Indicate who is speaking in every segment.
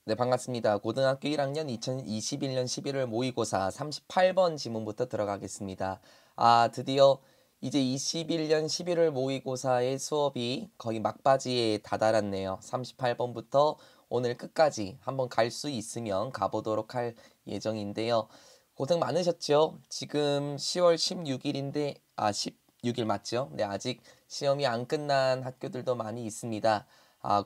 Speaker 1: 네, 반갑습니다. 고등학교 1학년 2021년 11월 모의고사 38번 지문부터 들어가겠습니다. 드디어 이제 21년 11월 모의고사의 수업이 거의 막바지에 다다랐네요. 38번부터 오늘 끝까지 한번 갈 수 있으면 가보도록 할 예정인데요. 고생 많으셨죠? 지금 10월 16일인데, 16일 맞죠? 네, 아직 시험이 안 끝난 학교들도 많이 있습니다.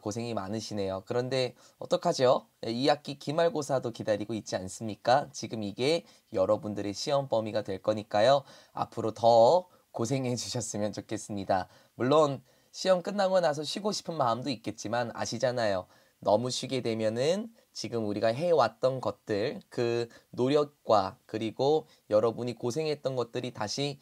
Speaker 1: 고생이 많으시네요. 그런데 어떡하죠? 2학기 기말고사도 기다리고 있지 않습니까? 지금 이게 여러분들의 시험 범위가 될 거니까요. 앞으로 더 고생해 주셨으면 좋겠습니다. 물론 시험 끝나고 나서 쉬고 싶은 마음도 있겠지만 아시잖아요. 너무 쉬게 되면은 지금 우리가 해왔던 것들, 그 노력과 그리고 여러분이 고생했던 것들이 다시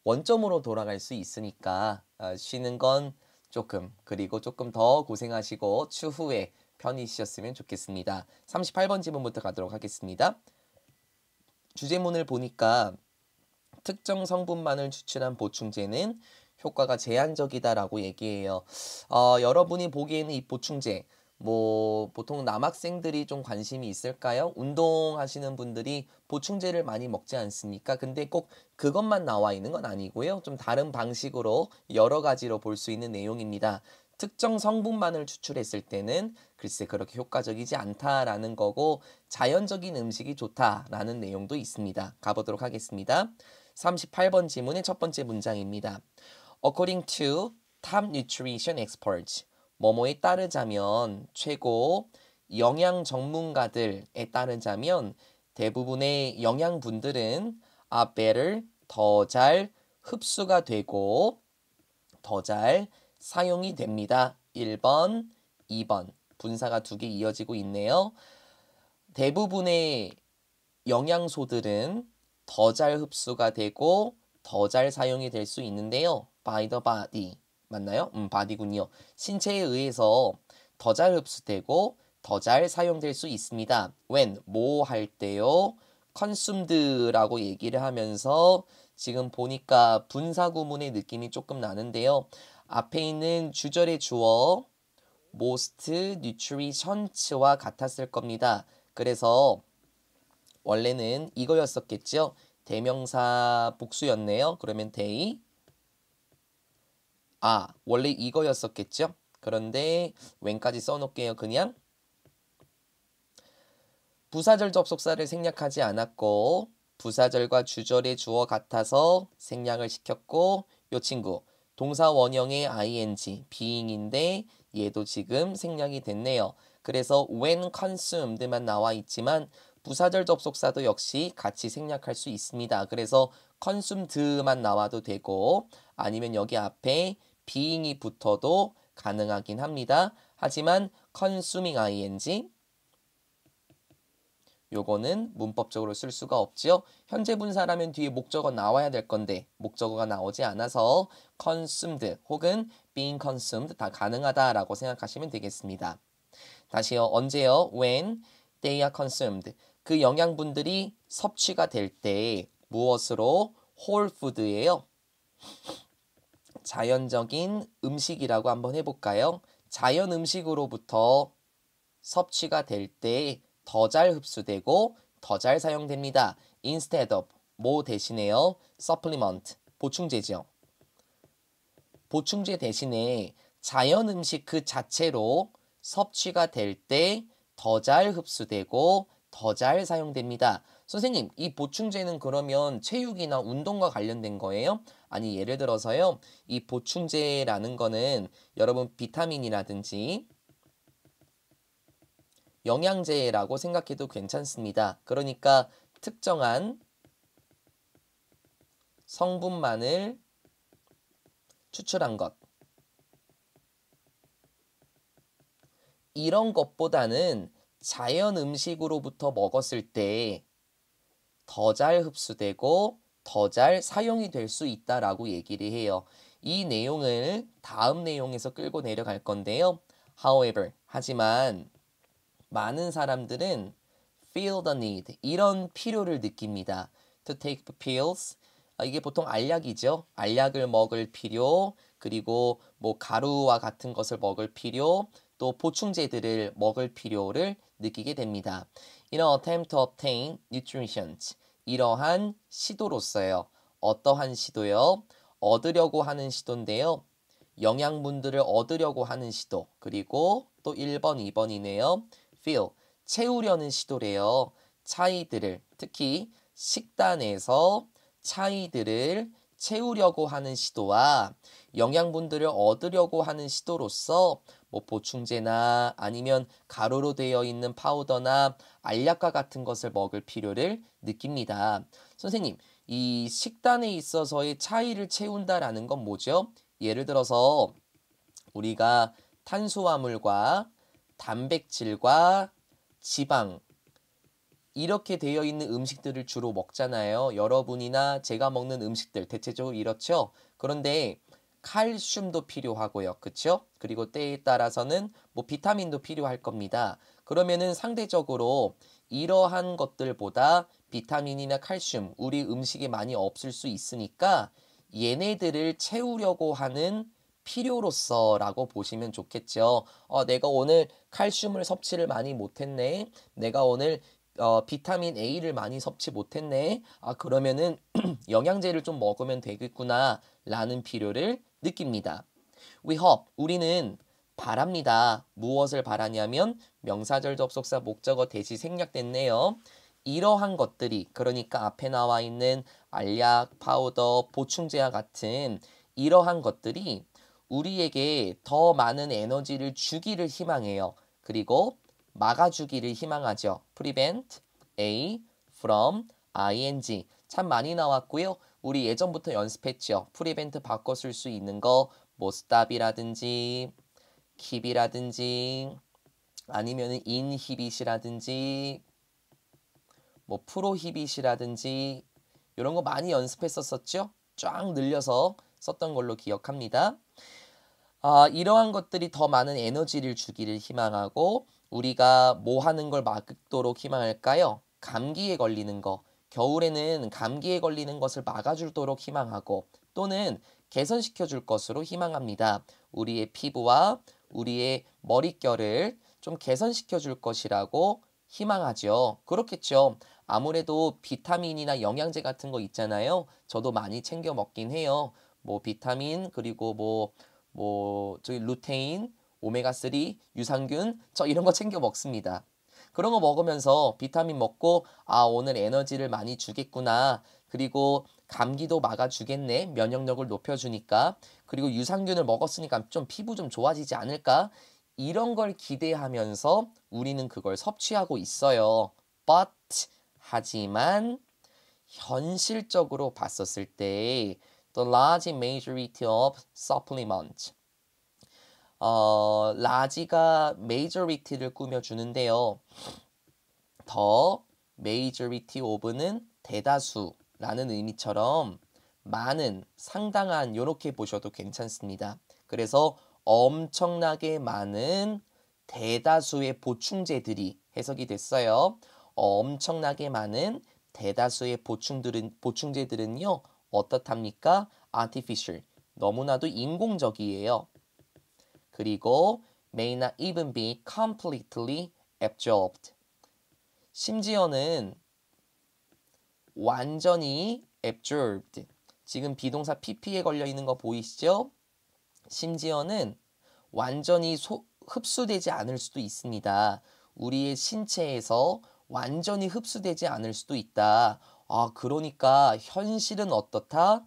Speaker 1: 원점으로 돌아갈 수 있으니까 쉬는 건 조금, 그리고 조금 더 고생하시고 추후에 편히 쉬셨으면 좋겠습니다. 38번 지문부터 가도록 하겠습니다. 주제문을 보니까 특정 성분만을 추출한 보충제는 효과가 제한적이다라고 얘기해요. 여러분이 보기에는 이 보충제, 보통 남학생들이 좀 관심이 있을까요? 운동하시는 분들이 보충제를 많이 먹지 않습니까? 근데 꼭 그것만 나와 있는 건 아니고요. 좀 다른 방식으로 여러 가지로 볼 수 있는 내용입니다. 특정 성분만을 추출했을 때는 글쎄 그렇게 효과적이지 않다라는 거고 자연적인 음식이 좋다라는 내용도 있습니다. 가보도록 하겠습니다. 38번 지문의 첫 번째 문장입니다. According to top nutrition experts, 뭐뭐에 따르자면 최고 영양 전문가들에 따르자면 대부분의 영양분들은 are better, 더 잘 흡수가 되고 더 잘 사용이 됩니다. 1번, 2번 분사가 두 개 이어지고 있네요. 대부분의 영양소들은 더 잘 흡수가 되고 더 잘 사용이 될 수 있는데요. by the body 맞나요? body군요. 신체에 의해서 더 잘 흡수되고 더 잘 사용될 수 있습니다. when 뭐 할 때요? consumed라고 얘기를 하면서 지금 보니까 분사 구문의 느낌이 조금 나는데요. 앞에 있는 주절의 주어 most nutritious와 같았을 겁니다. 그래서 원래는 이거였었겠죠. 대명사 복수였네요. 그러면 they 원래 이거였었겠죠. 그런데 when까지 써놓을게요. 그냥 부사절 접속사를 생략하지 않았고 부사절과 주절의 주어 같아서 생략을 시켰고 요 친구 동사 원형의 ing being인데 얘도 지금 생략이 됐네요. 그래서 when consumed만 나와 있지만 부사절 접속사도 역시 같이 생략할 수 있습니다. 그래서 consumed만 나와도 되고 아니면 여기 앞에 being이 붙어도 가능하긴 합니다. 하지만 consuming ing 요거는 문법적으로 쓸 수가 없지요. 현재 분사라면 뒤에 목적어 나와야 될 건데 목적어가 나오지 않아서 consumed 혹은 being consumed 다 가능하다라고 생각하시면 되겠습니다. 다시요. 언제요? When they are consumed. 그 영양분들이 섭취가 될 때 무엇으로? whole food예요. 자연적인 음식이라고 한번 해볼까요? 자연 음식으로부터 섭취가 될 때 더 잘 흡수되고 더 잘 사용됩니다. instead of 뭐 대신에요? supplement 보충제죠. 보충제 대신에 자연 음식 그 자체로 섭취가 될 때 더 잘 흡수되고 더 잘 사용됩니다. 선생님, 이 보충제는 그러면 체육이나 운동과 관련된 거예요? 아니, 예를 들어서요. 이 보충제라는 거는 여러분 비타민이라든지 영양제라고 생각해도 괜찮습니다. 그러니까 특정한 성분만을 추출한 것. 이런 것보다는 자연 음식으로부터 먹었을 때 더 잘 흡수되고 더 잘 사용이 될 수 있다라고 얘기를 해요. 이 내용을 다음 내용에서 끌고 내려갈 건데요. However, 하지만 많은 사람들은 feel the need, 이런 필요를 느낍니다. To take pills, 이게 보통 알약이죠. 알약을 먹을 필요, 그리고 가루와 같은 것을 먹을 필요, 또 보충제들을 먹을 필요를 느끼게 됩니다. In an attempt to obtain nutrients. 이러한 시도로서요. 어떠한 시도요? 얻으려고 하는 시도인데요. 영양분들을 얻으려고 하는 시도. 그리고 또 1번, 2번이네요. fill. 채우려는 시도래요. 차이들을, 특히 식단에서 차이들을 채우려고 하는 시도와 영양분들을 얻으려고 하는 시도로서 뭐 보충제나 아니면 가루로 되어 있는 파우더나 알약과 같은 것을 먹을 필요를 느낍니다. 선생님, 이 식단에 있어서의 차이를 채운다라는 건 뭐죠? 예를 들어서 우리가 탄수화물과 단백질과 지방 이렇게 되어 있는 음식들을 주로 먹잖아요. 여러분이나 제가 먹는 음식들 대체적으로 이렇죠. 그런데 칼슘도 필요하고요. 그렇죠? 그리고 때에 따라서는 뭐 비타민도 필요할 겁니다. 그러면은 상대적으로 이러한 것들보다 비타민이나 칼슘 우리 음식에 많이 없을 수 있으니까 얘네들을 채우려고 하는 필요로서라고 보시면 좋겠죠. 내가 오늘 칼슘을 섭취를 많이 못했네. 내가 오늘 비타민 A를 많이 섭취 못했네. 그러면은 영양제를 좀 먹으면 되겠구나 라는 필요를 느낍니다. We hope, 우리는 바랍니다. 무엇을 바라냐면 명사절 접속사 목적어 대시 생략됐네요. 이러한 것들이 그러니까 앞에 나와 있는 알약, 파우더, 보충제와 같은 이러한 것들이 우리에게 더 많은 에너지를 주기를 희망해요. 그리고 막아주기를 희망하죠. prevent A from ing 참 많이 나왔고요. 우리 예전부터 연습했죠. prevent 바꿔 쓸 수 있는 거 뭐 stop이라든지 keep이라든지 아니면은 inhibit이라든지 뭐 prohibit이라든지 이런 거 많이 연습했었죠. 쫙 늘려서 썼던 걸로 기억합니다. 이러한 것들이 더 많은 에너지를 주기를 희망하고 우리가 뭐 하는 걸 막도록 희망할까요? 감기에 걸리는 거. 겨울에는 감기에 걸리는 것을 막아주도록 희망하고 또는 개선시켜 줄 것으로 희망합니다. 우리의 피부와 우리의 머릿결을 좀 개선시켜 줄 것이라고 희망하죠. 그렇겠죠. 아무래도 비타민이나 영양제 같은 거 있잖아요. 저도 많이 챙겨 먹긴 해요. 뭐 비타민 그리고 저기 루테인, 오메가3, 유산균 저 이런 거 챙겨 먹습니다. 그런 거 먹으면서 비타민 먹고 오늘 에너지를 많이 주겠구나. 그리고 감기도 막아주겠네. 면역력을 높여주니까. 그리고 유산균을 먹었으니까 좀 피부 좀 좋아지지 않을까? 이런 걸 기대하면서 우리는 그걸 섭취하고 있어요. But 하지만 현실적으로 봤었을 때 the large majority of supplements 라지가 majority를 꾸며주는데요. 더 majority of는 대다수라는 의미처럼 많은, 상당한 이렇게 보셔도 괜찮습니다. 그래서 엄청나게 많은 대다수의 보충제들이 해석이 됐어요. 엄청나게 많은 대다수의 보충제들은요. 어떻답니까? artificial. 너무나도 인공적이에요. 그리고 may not even be completely absorbed. 심지어는 완전히 absorbed. 지금 비동사 pp에 걸려 있는 거 보이시죠? 심지어는 완전히 흡수되지 않을 수도 있습니다. 우리의 신체에서 완전히 흡수되지 않을 수도 있다. 그러니까 현실은 어떻다?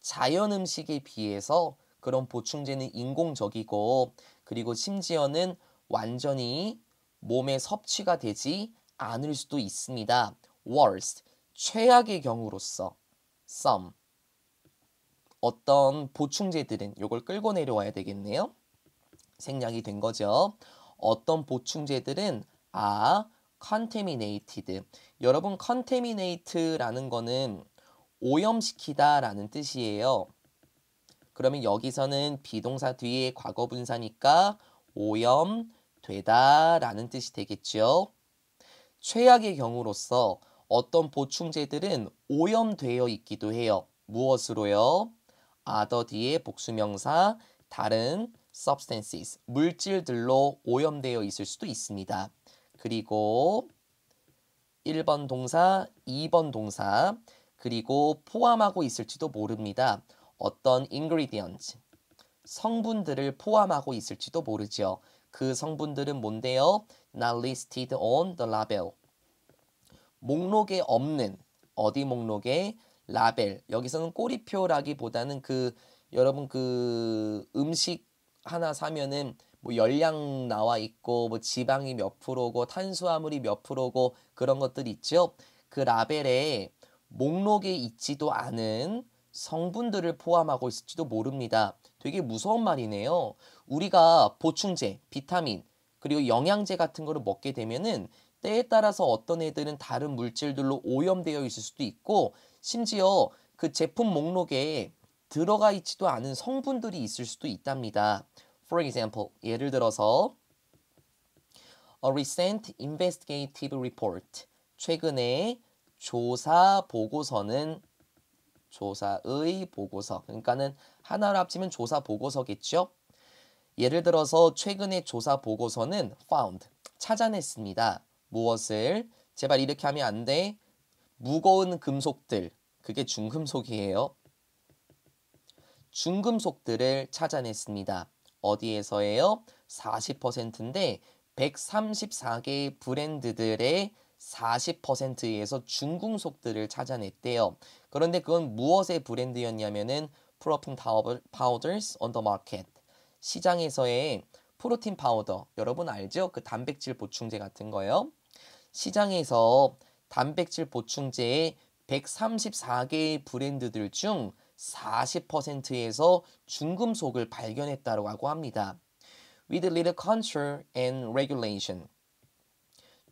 Speaker 1: 자연 음식에 비해서 그런 보충제는 인공적이고 그리고 심지어는 완전히 몸에 섭취가 되지 않을 수도 있습니다. worst, 최악의 경우로서 some, 어떤 보충제들은 이걸 끌고 내려와야 되겠네요. 생략이 된 거죠. 어떤 보충제들은 contaminated. 여러분 contaminate라는 거는 오염시키다라는 뜻이에요. 그러면 여기서는 비동사 뒤에 과거 분사니까 오염되다라는 뜻이 되겠죠. 최악의 경우로서 어떤 보충제들은 오염되어 있기도 해요. 무엇으로요? other 뒤에 복수명사 다른 substances, 물질들로 오염되어 있을 수도 있습니다. 그리고 1번 동사, 2번 동사, 그리고 포함하고 있을지도 모릅니다. 어떤 ingredients, 성분들을 포함하고 있을지도 모르죠. 그 성분들은 뭔데요? Not listed on the label. 목록에 없는, 어디 목록에? 라벨. 여기서는 꼬리표라기보다는 여러분 음식 하나 사면은 뭐 열량 나와 있고 뭐 지방이 몇 프로고 탄수화물이 몇 프로고 그런 것들 있죠. 그 라벨에 목록에 있지도 않은 성분들을 포함하고 있을지도 모릅니다. 되게 무서운 말이네요. 우리가 보충제, 비타민, 그리고 영양제 같은 거를 먹게 되면은 때에 따라서 어떤 애들은 다른 물질들로 오염되어 있을 수도 있고 심지어 그 제품 목록에 들어가 있지도 않은 성분들이 있을 수도 있답니다. For example, 예를 들어서 A recent investigative report. 최근에 조사 보고서는 조사의 보고서. 그러니까는 하나로 합치면 조사 보고서겠죠? 예를 들어서 최근의 조사 보고서는 found. 찾아냈습니다. 무엇을? 제발 이렇게 하면 안 돼. 무거운 금속들. 그게 중금속이에요. 중금속들을 찾아냈습니다. 어디에서예요? 40%인데 134개의 브랜드들의 40%에서 중금속들을 찾아냈대요. 그런데 그건 무엇의 브랜드였냐면은 protein powders on the market. 시장에서의 프로틴 파우더, 여러분 알죠? 그 단백질 보충제 같은 거요. 시장에서 단백질 보충제의 134개의 브랜드들 중 40%에서 중금속을 발견했다고 합니다. With little control and regulation.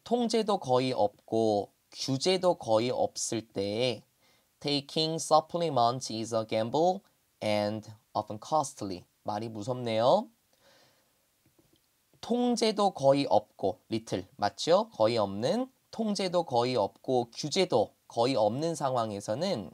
Speaker 1: 통제도 거의 없고 규제도 거의 없을 때 taking supplements is a gamble and often costly. 말이 무섭네요. 통제도 거의 없고 little 맞죠? 거의 없는 통제도 거의 없고 규제도 거의 없는 상황에서는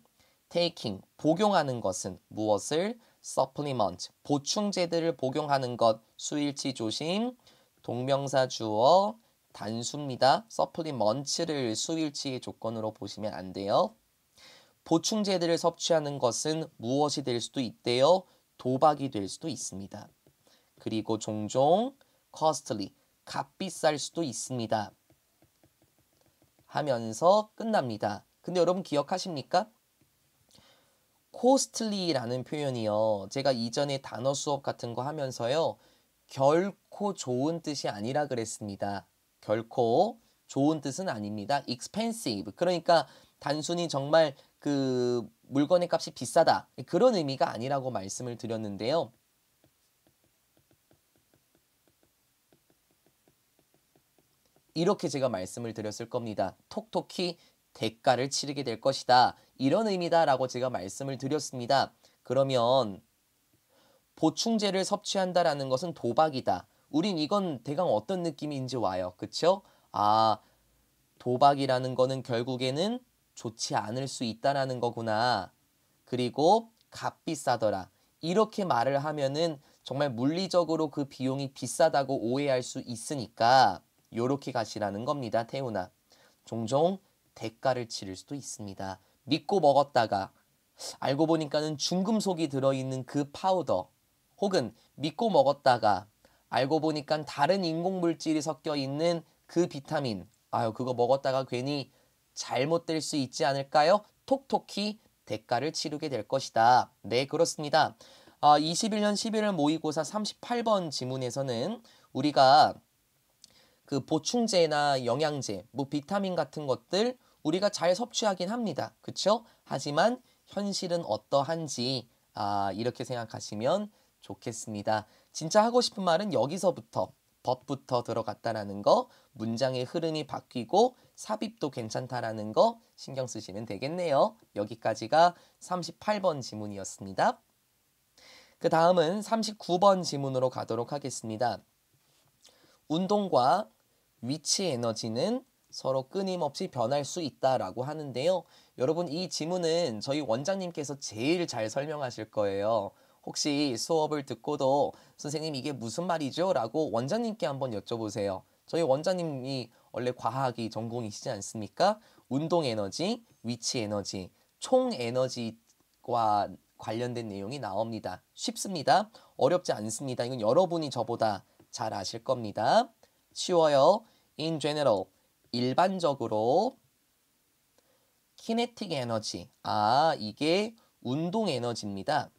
Speaker 1: taking 복용하는 것은 무엇을? supplement 보충제들을 복용하는 것 수일치 조심 동명사 주어 단수입니다. supplements를 수일치의 조건으로 보시면 안 돼요. 보충제들을 섭취하는 것은 무엇이 될 수도 있대요? 도박이 될 수도 있습니다. 그리고 종종 costly 값비쌀 수도 있습니다. 하면서 끝납니다. 근데 여러분 기억하십니까? costly라는 표현이요. 제가 이전에 단어 수업 같은 거 하면서요. 결코 좋은 뜻이 아니라 그랬습니다. 결코 좋은 뜻은 아닙니다. expensive. 그러니까 단순히 정말 그 물건의 값이 비싸다. 그런 의미가 아니라고 말씀을 드렸는데요. 이렇게 제가 말씀을 드렸을 겁니다. 톡톡히 대가를 치르게 될 것이다. 이런 의미다라고 제가 말씀을 드렸습니다. 그러면 보충제를 섭취한다라는 것은 도박이다. 우린 이건 대강 어떤 느낌인지 와요. 그쵸? 아, 도박이라는 거는 결국에는 좋지 않을 수 있다라는 거구나. 그리고 값비싸더라. 이렇게 말을 하면은 정말 물리적으로 그 비용이 비싸다고 오해할 수 있으니까 요렇게 가시라는 겁니다. 태훈아. 종종 대가를 치를 수도 있습니다. 믿고 먹었다가 알고 보니까는 중금속이 들어있는 그 파우더 혹은 믿고 먹었다가 알고 보니까 다른 인공물질이 섞여 있는 그 비타민 아유 그거 먹었다가 괜히 잘못될 수 있지 않을까요? 톡톡히 대가를 치르게 될 것이다. 네 그렇습니다. 21년 11월 모의고사 38번 지문에서는 우리가 그 보충제나 영양제, 뭐 비타민 같은 것들 우리가 잘 섭취하긴 합니다. 그쵸? 하지만 현실은 어떠한지 이렇게 생각하시면 좋겠습니다. 진짜 하고 싶은 말은 여기서부터 법부터 들어갔다라는 거, 문장의 흐름이 바뀌고 삽입도 괜찮다라는 거 신경 쓰시면 되겠네요. 여기까지가 38번 지문이었습니다. 그 다음은 39번 지문으로 가도록 하겠습니다. 운동과 위치 에너지는 서로 끊임없이 변할 수 있다라고 하는데요. 여러분 이 지문은 저희 원장님께서 제일 잘 설명하실 거예요. 혹시 수업을 듣고도 선생님 이게 무슨 말이죠? 라고 원장님께 한번 여쭤보세요. 저희 원장님이 원래 과학이 전공이시지 않습니까? 운동 에너지, 위치 에너지, 총 에너지와 관련된 내용이 나옵니다. 쉽습니다. 어렵지 않습니다. 이건 여러분이 저보다 잘 아실 겁니다. 쉬워요. In general, 일반적으로 kinetic 에너지. 이게 운동 에너지입니다.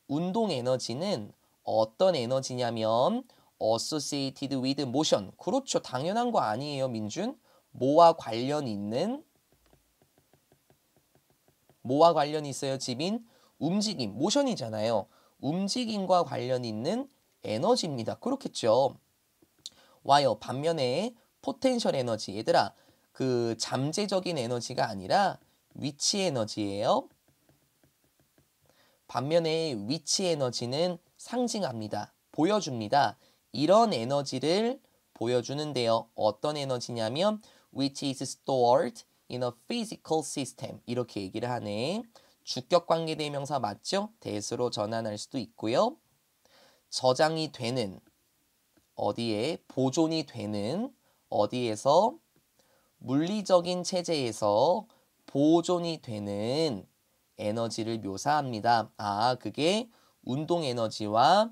Speaker 1: 운동 에너지는 어떤 에너지냐면 associated with motion. 그렇죠. 당연한 거 아니에요, 민준? 뭐와 관련이 있어요, 지민? 움직임, 모션이잖아요. 움직임과 관련 있는 에너지입니다. 그렇겠죠. 와요. 반면에 포텐셜 에너지. 얘들아, 그 잠재적인 에너지가 아니라 위치 에너지예요. 반면에 위치 에너지는 상징합니다. 보여줍니다. 이런 에너지를 보여주는데요. 어떤 에너지냐면 which is stored in a physical system. 이렇게 얘기를 하네. 주격관계대명사 맞죠? 대수로 전환할 수도 있고요. 저장이 되는, 어디에? 보존이 되는, 어디에서? 물리적인 체제에서 보존이 되는 에너지를 묘사합니다. 그게 운동 에너지와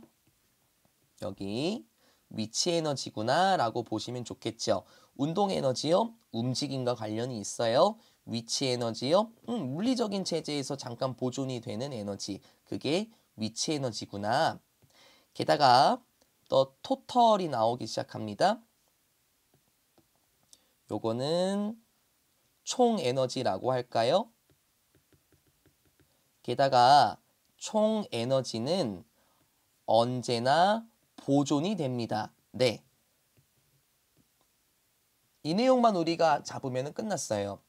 Speaker 1: 여기 위치 에너지구나 라고 보시면 좋겠죠. 운동 에너지요? 움직임과 관련이 있어요. 위치 에너지요? 물리적인 체제에서 잠깐 보존이 되는 에너지. 그게 위치 에너지구나. 게다가 또 토털이 나오기 시작합니다. 요거는 총 에너지라고 할까요? 게다가 총 에너지는 언제나 보존이 됩니다. 네. 이 내용만 우리가 잡으면 끝났어요.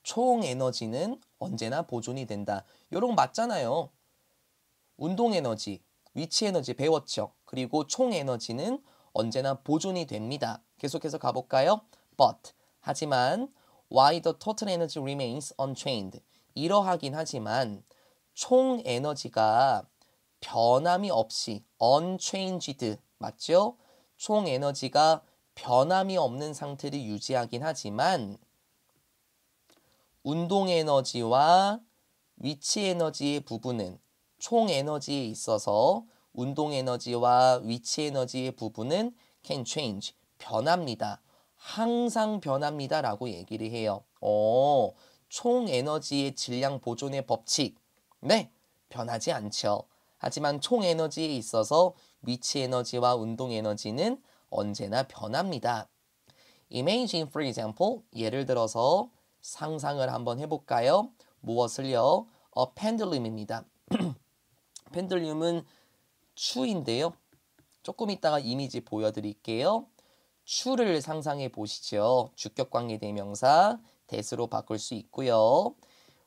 Speaker 1: 총 에너지는 언제나 보존이 된다. 요런 거 맞잖아요. 운동 에너지, 위치 에너지 배웠죠. 그리고 총 에너지는 언제나 보존이 됩니다. 계속해서 가볼까요? But, 하지만 why the total energy remains unchanged. 이러하긴 하지만 총 에너지가 변함이 없이 unchanged 맞죠? 총 에너지가 변함이 없는 상태를 유지하긴 하지만 운동 에너지와 위치 에너지의 부분은 총 에너지에 있어서 운동 에너지와 위치 에너지의 부분은 can change, 변합니다. 항상 변합니다 라고 얘기를 해요. 총 에너지의 질량 보존의 법칙. 네, 변하지 않죠. 하지만 총 에너지에 있어서 위치 에너지와 운동 에너지는 언제나 변합니다. Imagine, for example, 예를 들어서 상상을 한번 해볼까요? 무엇을요? pendulum입니다. 펜들륨은 추인데요. 조금 이따가 이미지 보여드릴게요. 추를 상상해 보시죠. 주격관계대명사 대수로 바꿀 수 있고요.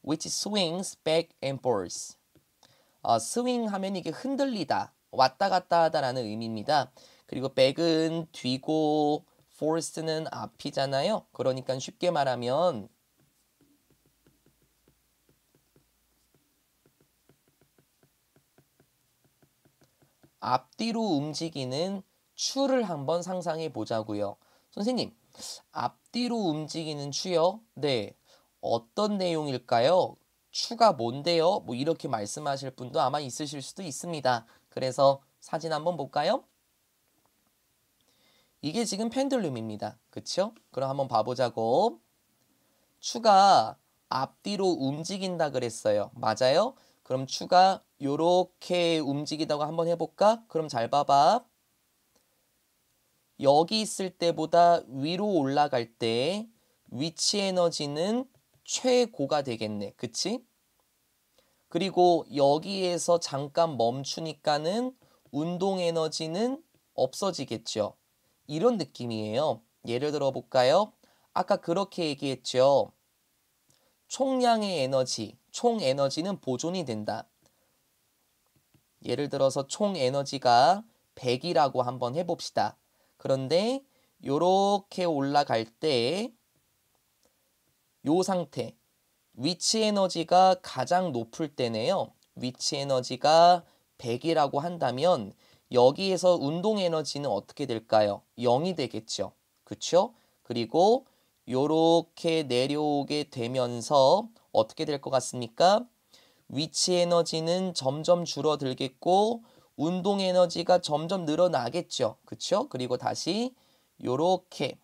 Speaker 1: which swings back and forth. swing 하면 이게 흔들리다, 왔다 갔다 하다라는 의미입니다. 그리고 back은 뒤고 forth는 앞이잖아요. 그러니까 쉽게 말하면 앞뒤로 움직이는 추를 한번 상상해 보자고요. 선생님, 앞뒤로 움직이는 추요? 네. 어떤 내용일까요? 추가 뭔데요? 뭐 이렇게 말씀하실 분도 아마 있으실 수도 있습니다. 그래서 사진 한번 볼까요? 이게 지금 펜들륨입니다. 그쵸? 그럼 한번 봐보자고. 추가 앞뒤로 움직인다 그랬어요. 맞아요? 그럼 추가 요렇게 움직이다고 한번 해볼까? 그럼 잘 봐봐. 여기 있을 때보다 위로 올라갈 때 위치 에너지는 최고가 되겠네. 그치? 그리고 여기에서 잠깐 멈추니까는 운동 에너지는 없어지겠죠. 이런 느낌이에요. 예를 들어 볼까요? 아까 그렇게 얘기했죠. 총량의 에너지, 총 에너지는 보존이 된다. 예를 들어서 총 에너지가 100이라고 한번 해봅시다. 그런데 요렇게 올라갈 때 요 상태, 위치 에너지가 가장 높을 때네요. 위치 에너지가 100이라고 한다면 여기에서 운동 에너지는 어떻게 될까요? 0이 되겠죠. 그쵸? 그리고 요렇게 내려오게 되면서 어떻게 될 것 같습니까? 위치 에너지는 점점 줄어들겠고 운동 에너지가 점점 늘어나겠죠. 그쵸? 그리고 다시 요렇게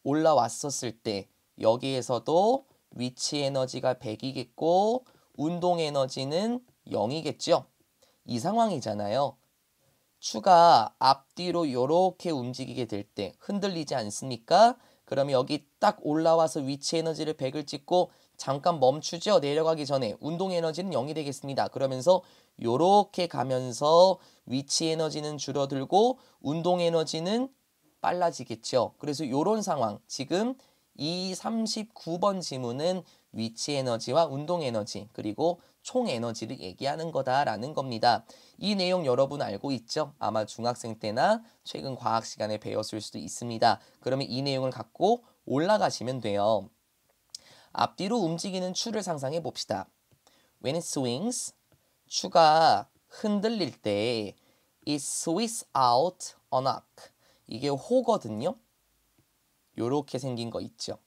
Speaker 1: 올라왔었을 때 여기에서도 위치 에너지가 100이겠고 운동 에너지는 0이겠죠. 이 상황이잖아요. 추가 앞뒤로 이렇게 움직이게 될 때 흔들리지 않습니까? 그러면 여기 딱 올라와서 위치 에너지를 100을 찍고 잠깐 멈추죠. 내려가기 전에 운동 에너지는 0이 되겠습니다. 그러면서 이렇게 가면서 위치 에너지는 줄어들고 운동 에너지는 빨라지겠죠. 그래서 이런 상황, 지금 이 39번 지문은 위치 에너지와 운동 에너지 그리고 총 에너지를 얘기하는 거다라는 겁니다. 이 내용 여러분 알고 있죠? 아마 중학생 때나 최근 과학 시간에 배웠을 수도 있습니다. 그러면 이 내용을 갖고 올라가시면 돼요. 앞뒤로 움직이는 추를 상상해 봅시다. When it swings, 추가 흔들릴 때 it sweeps out an arc. 이게 호거든요. 요렇게 생긴 거 있죠.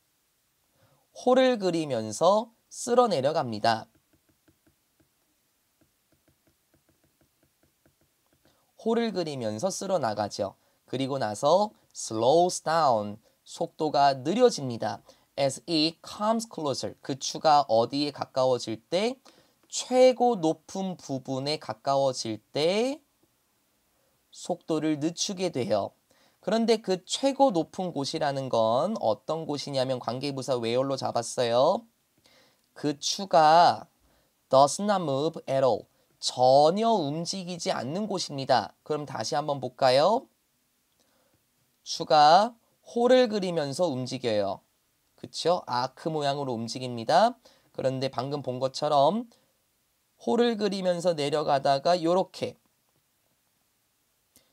Speaker 1: 호를 그리면서 쓸어 내려갑니다. 호를 그리면서 쓸어 나가죠. 그리고 나서 slows down, 속도가 느려집니다. As it comes closer, 그 추가 어디에 가까워질 때? 최고 높은 부분에 가까워질 때 속도를 늦추게 돼요. 그런데 그 최고 높은 곳이라는 건 어떤 곳이냐면 관계부사 where로 잡았어요. 그 추가 does not move at all. 전혀 움직이지 않는 곳입니다. 그럼 다시 한번 볼까요? 추가 호를 그리면서 움직여요. 그쵸? 아크 모양으로 움직입니다. 그런데 방금 본 것처럼 호를 그리면서 내려가다가 이렇게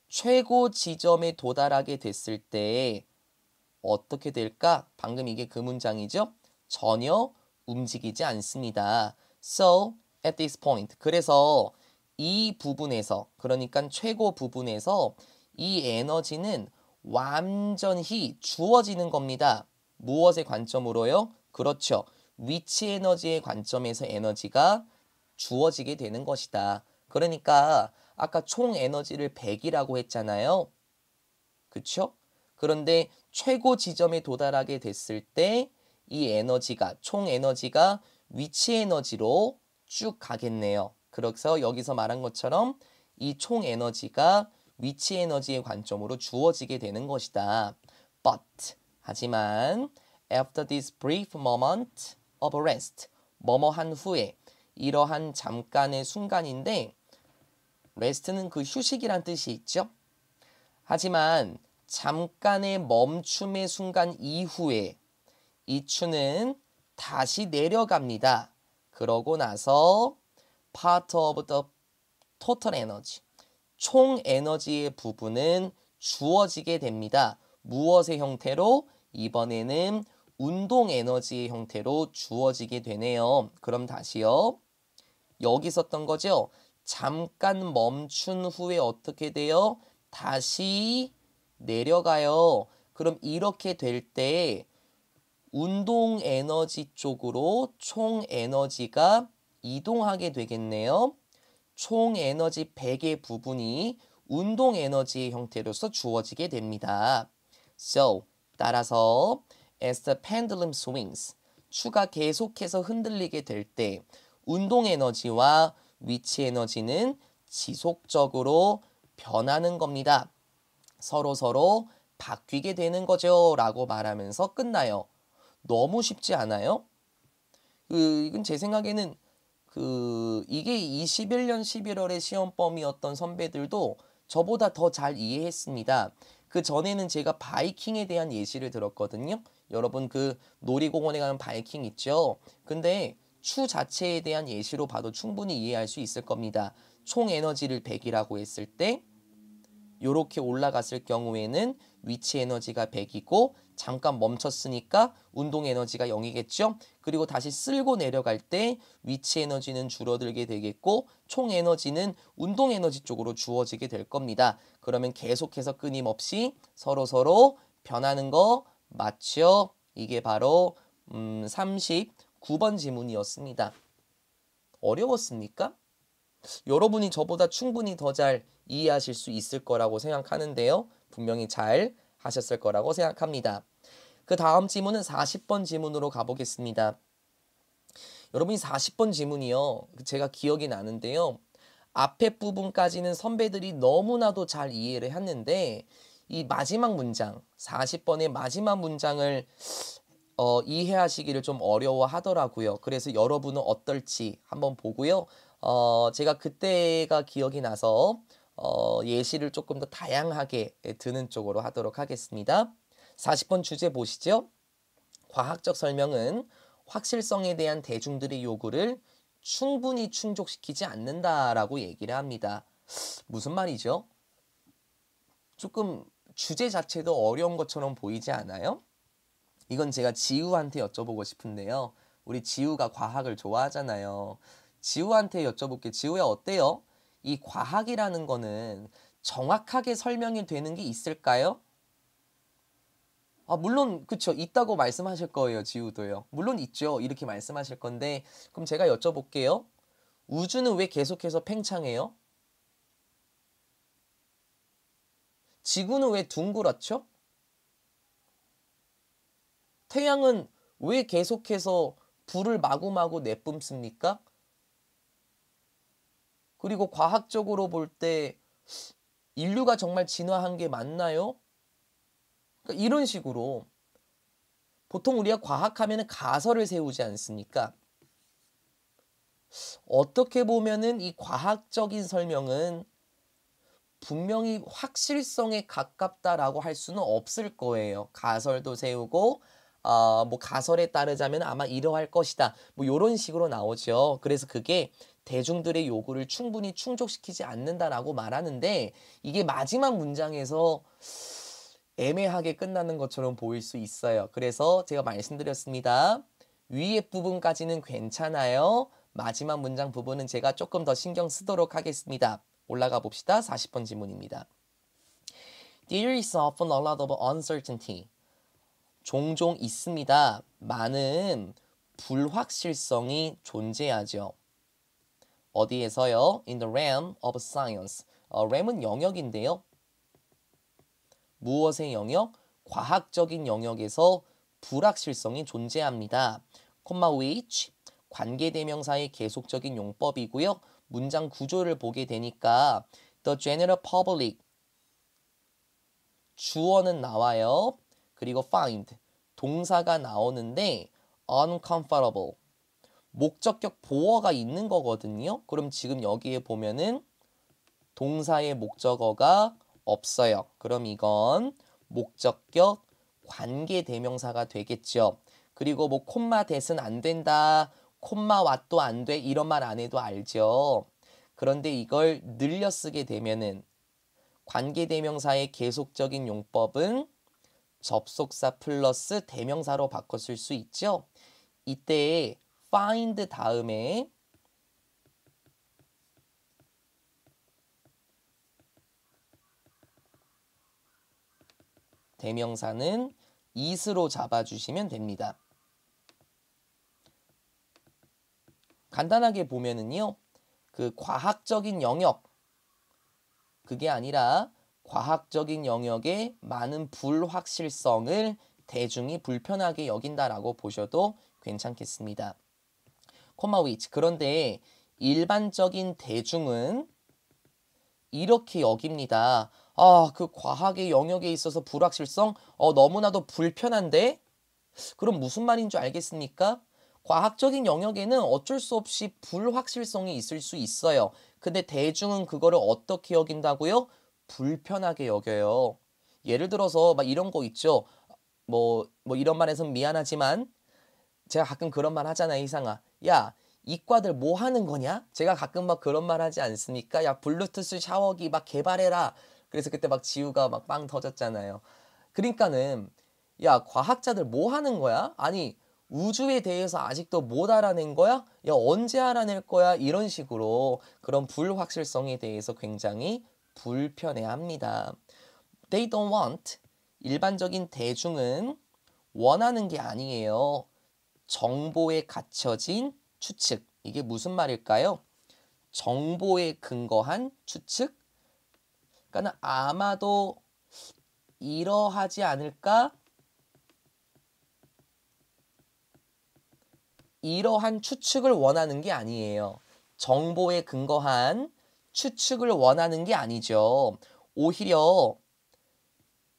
Speaker 1: 최고 지점에 도달하게 됐을 때 어떻게 될까? 방금 이게 그 문장이죠? 전혀 움직이지 않습니다. So, at this point. 그래서 이 부분에서, 그러니까 최고 부분에서 이 에너지는 완전히 주어지는 겁니다. 무엇의 관점으로요? 그렇죠. 위치 에너지의 관점에서 에너지가 주어지게 되는 것이다. 그러니까 아까 총 에너지를 100이라고 했잖아요. 그쵸? 그런데 최고 지점에 도달하게 됐을 때 이 에너지가, 총 에너지가 위치 에너지로 쭉 가겠네요. 그래서 여기서 말한 것처럼 이 총 에너지가 위치 에너지의 관점으로 주어지게 되는 것이다. But, 하지만 after this brief moment of rest, 뭐뭐한 후에 이러한 잠깐의 순간인데 rest는 그 휴식이란 뜻이 있죠. 하지만 잠깐의 멈춤의 순간 이후에 이 추는 다시 내려갑니다. 그러고 나서 part of the total energy, 총 에너지의 부분은 주어지게 됩니다. 무엇의 형태로? 이번에는 운동 에너지의 형태로 주어지게 되네요. 그럼 다시요. 여기 썼던 거죠. 잠깐 멈춘 후에 어떻게 돼요? 다시 내려가요. 그럼 이렇게 될 때 운동 에너지 쪽으로 총 에너지가 이동하게 되겠네요. 총 에너지 100의 부분이 운동 에너지의 형태로서 주어지게 됩니다. So, 따라서 as the pendulum swings, 추가 계속해서 흔들리게 될 때 운동 에너지와 위치 에너지는 지속적으로 변하는 겁니다. 서로 바뀌게 되는 거죠 라고 말하면서 끝나요. 너무 쉽지 않아요? 이건 제 생각에는 이게 21년 11월에 시험범위였던 선배들도 저보다 더 잘 이해했습니다. 그 전에는 제가 바이킹에 대한 예시를 들었거든요. 여러분 그 놀이공원에 가면 바이킹 있죠. 근데 추 자체에 대한 예시로 봐도 충분히 이해할 수 있을 겁니다. 총 에너지를 100이라고 했을 때 요렇게 올라갔을 경우에는 위치 에너지가 100이고 잠깐 멈췄으니까 운동 에너지가 0이겠죠. 그리고 다시 쓸고 내려갈 때 위치 에너지는 줄어들게 되겠고 총 에너지는 운동 에너지 쪽으로 주어지게 될 겁니다. 그러면 계속해서 끊임없이 서로 변하는 거 맞죠? 이게 바로 39번 지문이었습니다. 어려웠습니까? 여러분이 저보다 충분히 더 잘 이해하실 수 있을 거라고 생각하는데요. 분명히 잘 하셨을 거라고 생각합니다. 그 다음 지문은 40번 지문으로 가보겠습니다. 여러분이 40번 지문이요. 제가 기억이 나는데요. 앞에 부분까지는 선배들이 너무나도 잘 이해를 했는데 이 마지막 문장, 40번의 마지막 문장을 이해하시기를 좀 어려워하더라고요. 그래서 여러분은 어떨지 한번 보고요. 제가 그때가 기억이 나서 예시를 조금 더 다양하게 드는 쪽으로 하도록 하겠습니다. 40번 주제 보시죠. 과학적 설명은 확실성에 대한 대중들의 요구를 충분히 충족시키지 않는다라고 얘기를 합니다. 무슨 말이죠? 조금 주제 자체도 어려운 것처럼 보이지 않아요? 이건 제가 지우한테 여쭤보고 싶은데요. 우리 지우가 과학을 좋아하잖아요. 지우한테 여쭤볼게. 지우야 어때요? 이 과학이라는 거는 정확하게 설명이 되는 게 있을까요? 물론 그쵸. 있다고 말씀하실 거예요. 지우도요. 물론 있죠. 이렇게 말씀하실 건데 그럼 제가 여쭤볼게요. 우주는 왜 계속해서 팽창해요? 지구는 왜 둥그렇죠? 태양은 왜 계속해서 불을 마구마구 내뿜습니까? 그리고 과학적으로 볼 때 인류가 정말 진화한 게 맞나요? 그러니까 이런 식으로 보통 우리가 과학하면 가설을 세우지 않습니까? 어떻게 보면은 이 과학적인 설명은 분명히 확실성에 가깝다라고 할 수는 없을 거예요. 가설도 세우고 뭐 가설에 따르자면 아마 이러할 것이다. 뭐 이런 식으로 나오죠. 그래서 그게 대중들의 요구를 충분히 충족시키지 않는다라고 말하는데 이게 마지막 문장에서 애매하게 끝나는 것처럼 보일 수 있어요. 그래서 제가 말씀드렸습니다. 위에 부분까지는 괜찮아요. 마지막 문장 부분은 제가 조금 더 신경 쓰도록 하겠습니다. 올라가 봅시다. 40번 지문입니다. There is often a lot of uncertainty. 종종 있습니다. 많은 불확실성이 존재하죠. 어디에서요? In the realm of science. realm은 영역인데요. 무엇의 영역? 과학적인 영역에서 불확실성이 존재합니다. which 관계대명사의 계속적인 용법이고요. 문장 구조를 보게 되니까 the general public 주어는 나와요. 그리고 find 동사가 나오는데 uncomfortable 목적격 보어가 있는 거거든요. 그럼 지금 여기에 보면은 동사의 목적어가 없어요. 그럼 이건 목적격 관계대명사가 되겠죠. 그리고 뭐 콤마 대은 안 된다. 콤마 왓도 안 돼. 이런 말 안 해도 알죠. 그런데 이걸 늘려 쓰게 되면은 관계대명사의 계속적인 용법은 접속사 플러스 대명사로 바꿔 쓸 수 있죠. 이때 find 다음에 대명사는 is로 잡아주시면 됩니다. 간단하게 보면은요. 그 과학적인 영역 그게 아니라 과학적인 영역에 많은 불확실성을 대중이 불편하게 여긴다라고 보셔도 괜찮겠습니다. which 그런데 일반적인 대중은 이렇게 여깁니다. 그 과학의 영역에 있어서 불확실성 너무나도 불편한데 그럼 무슨 말인 줄 알겠습니까? 과학적인 영역에는 어쩔 수 없이 불확실성이 있을 수 있어요. 근데 대중은 그거를 어떻게 여긴다고요? 불편하게 여겨요. 예를 들어서 막 이런 거 있죠. 뭐 이런 말해서 미안하지만 제가 가끔 그런 말 하잖아요, 이상아. 야, 이과들 뭐 하는 거냐? 제가 가끔 막 그런 말 하지 않습니까? 야, 블루투스 샤워기 막 개발해라. 그래서 그때 막 지우가 막 빵 터졌잖아요. 그러니까는 야, 과학자들 뭐 하는 거야? 아니, 우주에 대해서 아직도 못 알아낸 거야? 야, 언제 알아낼 거야? 이런 식으로 그런 불확실성에 대해서 굉장히 불편해합니다. They don't want. 일반적인 대중은 원하는 게 아니에요. 정보에 갖춰진 추측. 이게 무슨 말일까요? 정보에 근거한 추측? 그러니까 아마도 이러하지 않을까? 이러한 추측을 원하는 게 아니에요. 정보에 근거한 추측을 원하는 게 아니죠. 오히려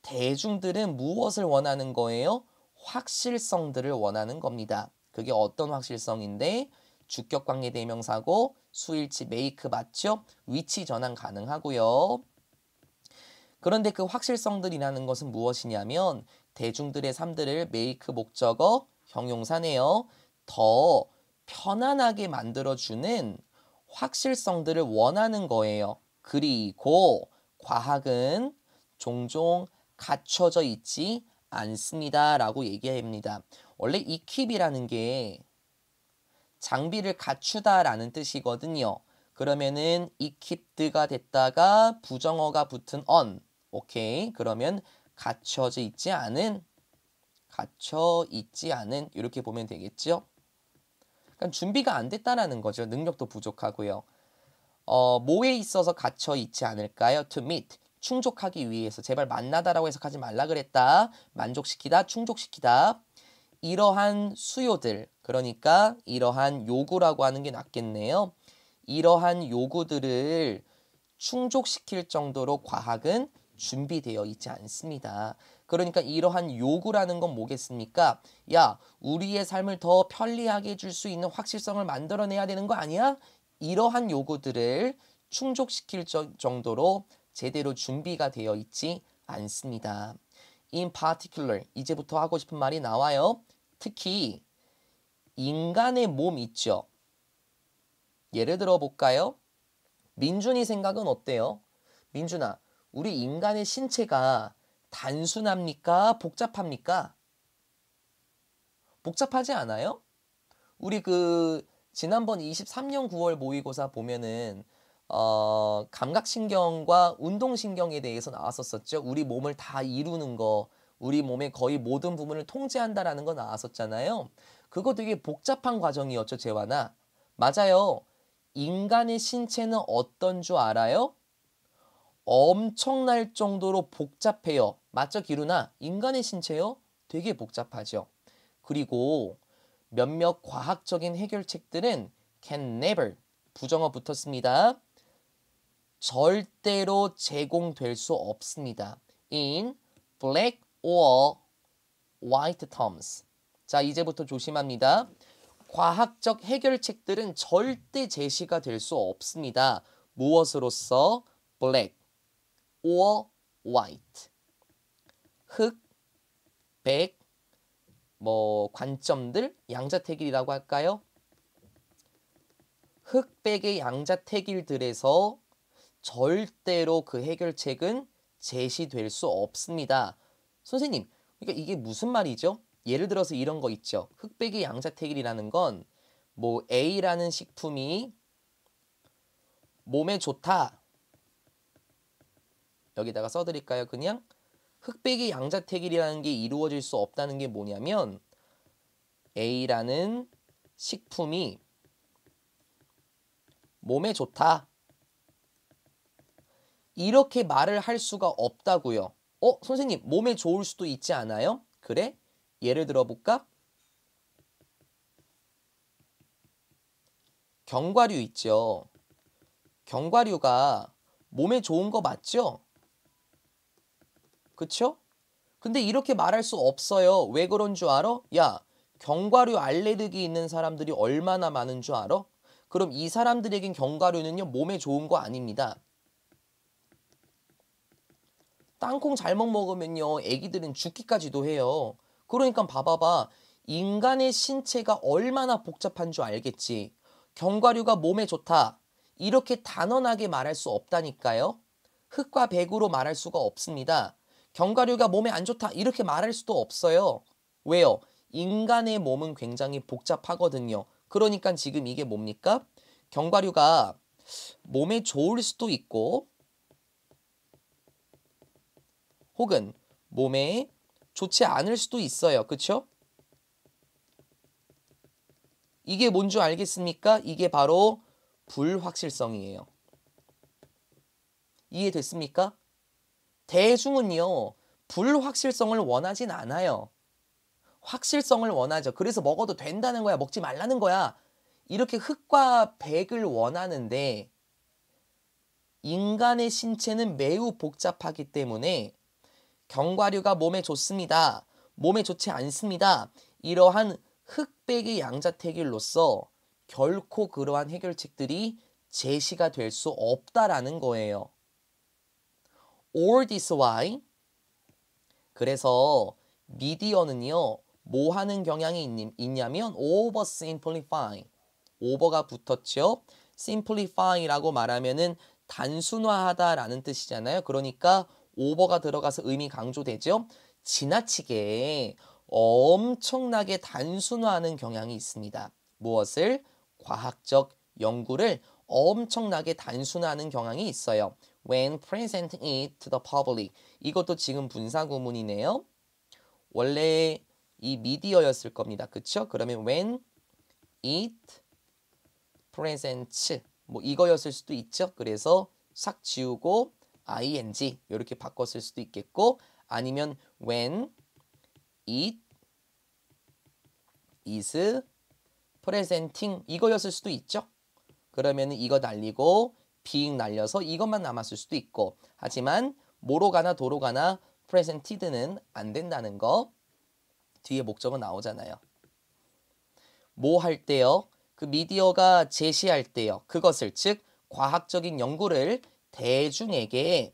Speaker 1: 대중들은 무엇을 원하는 거예요? 확실성들을 원하는 겁니다. 그게 어떤 확실성인데 주격관계 대명사고 수일치 메이크 맞죠? 위치 전환 가능하고요. 그런데 그 확실성들이라는 것은 무엇이냐면 대중들의 삶들을 메이크 목적어 형용사네요. 더 편안하게 만들어주는 확실성들을 원하는 거예요. 그리고 과학은 종종 갖춰져 있지 않습니다. 라고 얘기합니다. 원래 equip이라는 게 장비를 갖추다라는 뜻이거든요. 그러면은 equipped가 됐다가 부정어가 붙은 on. 오케이. 그러면 갖춰 있지 않은 이렇게 보면 되겠죠. 그러니까 준비가 안 됐다라는 거죠. 능력도 부족하고요. 뭐에 있어서 갇혀 있지 않을까요? To meet. 충족하기 위해서. 제발 만나다라고 해석하지 말라 그랬다. 만족시키다, 충족시키다. 이러한 수요들, 그러니까 이러한 요구라고 하는 게 낫겠네요. 이러한 요구들을 충족시킬 정도로 과학은 준비되어 있지 않습니다. 그러니까 이러한 요구라는 건 뭐겠습니까? 야, 우리의 삶을 더 편리하게 해줄 수 있는 확실성을 만들어내야 되는 거 아니야? 이러한 요구들을 충족시킬 정도로 제대로 준비가 되어 있지 않습니다. In particular, 이제부터 하고 싶은 말이 나와요. 특히 인간의 몸 있죠. 예를 들어 볼까요? 민준이 생각은 어때요? 민준아, 우리 인간의 신체가 단순합니까? 복잡합니까? 복잡하지 않아요? 우리 지난번 23년 9월 모의고사 보면은 감각신경과 운동신경에 대해서 나왔었죠. 우리 몸을 다 이루는 거, 우리 몸의 거의 모든 부분을 통제한다라는 거 나왔었잖아요. 그거 되게 복잡한 과정이었죠, 재환아. 맞아요. 인간의 신체는 어떤 줄 알아요? 엄청날 정도로 복잡해요. 맞죠, 기루나? 인간의 신체요? 되게 복잡하죠. 그리고 몇몇 과학적인 해결책들은 can never, 부정어 붙었습니다. 절대로 제공될 수 없습니다. in black or white terms. 자, 이제부터 조심합니다. 과학적 해결책들은 절대 제시가 될 수 없습니다. 무엇으로서? black or white. 흑, 백, 관점들, 양자택일이라고 할까요? 흑백의 양자택일들에서 절대로 그 해결책은 제시될 수 없습니다. 선생님, 그러니까 이게 무슨 말이죠? 예를 들어서 이런 거 있죠. 흑백의 양자택일이라는 건 A라는 식품이 몸에 좋다. 여기다가 써드릴까요? 그냥 흑백의 양자택일이라는 게 이루어질 수 없다는 게 뭐냐면 A라는 식품이 몸에 좋다. 이렇게 말을 할 수가 없다고요. 선생님, 몸에 좋을 수도 있지 않아요? 그래? 예를 들어볼까? 견과류 있죠. 견과류가 몸에 좋은 거 맞죠? 그쵸? 근데 이렇게 말할 수 없어요. 왜 그런 줄 알아? 야, 견과류 알레르기 있는 사람들이 얼마나 많은 줄 알아? 그럼 이 사람들에겐 견과류는요, 몸에 좋은 거 아닙니다. 땅콩 잘못 먹으면요, 애기들은 죽기까지도 해요. 그러니까 봐봐봐. 인간의 신체가 얼마나 복잡한 줄 알겠지. 견과류가 몸에 좋다. 이렇게 단언하게 말할 수 없다니까요. 흑과 백으로 말할 수가 없습니다. 견과류가 몸에 안 좋다 이렇게 말할 수도 없어요. 왜요? 인간의 몸은 굉장히 복잡하거든요. 그러니까 지금 이게 뭡니까? 견과류가 몸에 좋을 수도 있고 혹은 몸에 좋지 않을 수도 있어요. 그쵸? 이게 뭔 줄 알겠습니까? 이게 바로 불확실성이에요. 이해됐습니까? 대중은요, 불확실성을 원하진 않아요. 확실성을 원하죠. 그래서 먹어도 된다는 거야, 먹지 말라는 거야. 이렇게 흑과 백을 원하는데 인간의 신체는 매우 복잡하기 때문에 견과류가 몸에 좋습니다. 몸에 좋지 않습니다. 이러한 흑백의 양자택일로서 결코 그러한 해결책들이 제시가 될 수 없다라는 거예요. Or this why. 그래서 미디어는요. 뭐 하는 경향이 있냐면 oversimplify. over가 붙었죠. simplify라고 말하면은 단순화하다라는 뜻이잖아요. 그러니까 over가 들어가서 의미 강조되죠. 지나치게 엄청나게 단순화하는 경향이 있습니다. 무엇을? 과학적 연구를 엄청나게 단순화하는 경향이 있어요. When presenting it to the public. 이것도 지금 분사 구문이네요. 원래 이 미디어였을 겁니다. 그쵸? 그러면 when it presents 뭐 이거였을 수도 있죠. 그래서 싹 지우고 ing 이렇게 바꿨을 수도 있겠고 아니면 when it is presenting 이거였을 수도 있죠. 그러면 이거 날리고 being 날려서 이것만 남았을 수도 있고 하지만 뭐로 가나 도로 가나 presented는 안 된다는 거 뒤에 목적은 나오잖아요. 뭐 할 때요? 그 미디어가 제시할 때요. 그것을 즉 과학적인 연구를 대중에게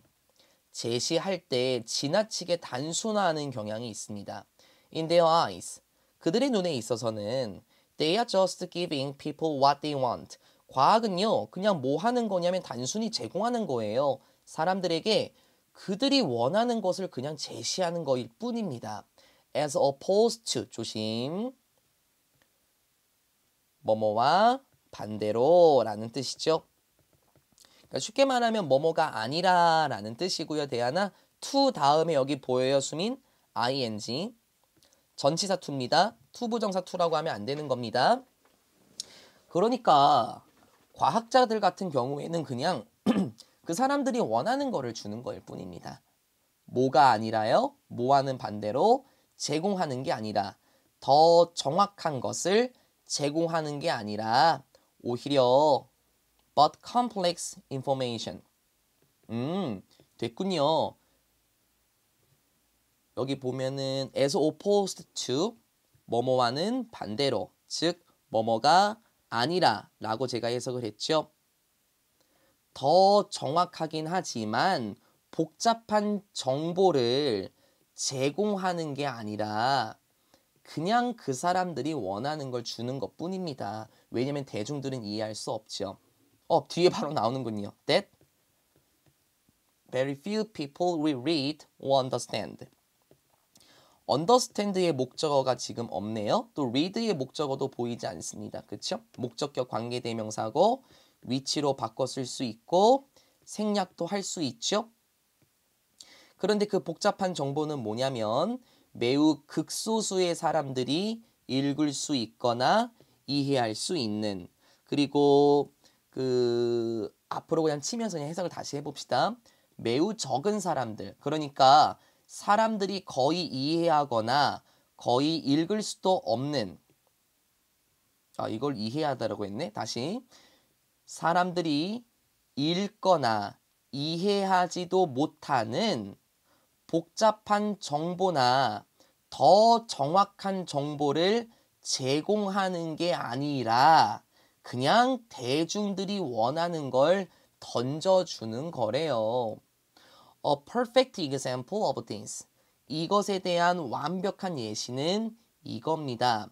Speaker 1: 제시할 때 지나치게 단순화하는 경향이 있습니다. In their eyes. 그들의 눈에 있어서는 they are just giving people what they want. 과학은요. 그냥 뭐 하는 거냐면 단순히 제공하는 거예요. 사람들에게 그들이 원하는 것을 그냥 제시하는 거일 뿐입니다. As opposed to 조심 뭐뭐와 반대로 라는 뜻이죠. 그러니까 쉽게 말하면 뭐뭐가 아니라 라는 뜻이고요. 대하나 to 다음에 여기 보여요. 수민 ing 전치사 to입니다. to 부정사 to라고 하면 안 되는 겁니다. 그러니까 과학자들 같은 경우에는 그냥 그 사람들이 원하는 거를 주는 거일 뿐입니다. 뭐가 아니라요? 뭐와는 반대로 제공하는 게 아니라 더 정확한 것을 제공하는 게 아니라 오히려 but complex information. 됐군요. 여기 보면은 as opposed to 뭐뭐와는 반대로 즉 뭐뭐가 아니라 라고 제가 해석을 했죠. 더 정확하긴 하지만 복잡한 정보를 제공하는 게 아니라 그냥 그 사람들이 원하는 걸 주는 것 뿐입니다. 왜냐면 대중들은 이해할 수 없죠. 뒤에 바로 나오는군요. That very few people will read or understand. understand의 목적어가 지금 없네요. 또 read의 목적어도 보이지 않습니다. 그렇죠? 목적격 관계대명사고 위치로 바꿔 쓸 수 있고 생략도 할 수 있죠. 그런데 그 복잡한 정보는 뭐냐면 매우 극소수의 사람들이 읽을 수 있거나 이해할 수 있는 그리고 그 앞으로 그냥 치면서 그냥 해석을 다시 해봅시다. 매우 적은 사람들 그러니까 사람들이 거의 이해하거나 거의 읽을 수도 없는 이걸 이해하다라고 했네. 다시 사람들이 읽거나 이해하지도 못하는 복잡한 정보나 더 정확한 정보를 제공하는 게 아니라 그냥 대중들이 원하는 걸 던져주는 거래요. A perfect example of this. 이것에 대한 완벽한 예시는 이겁니다.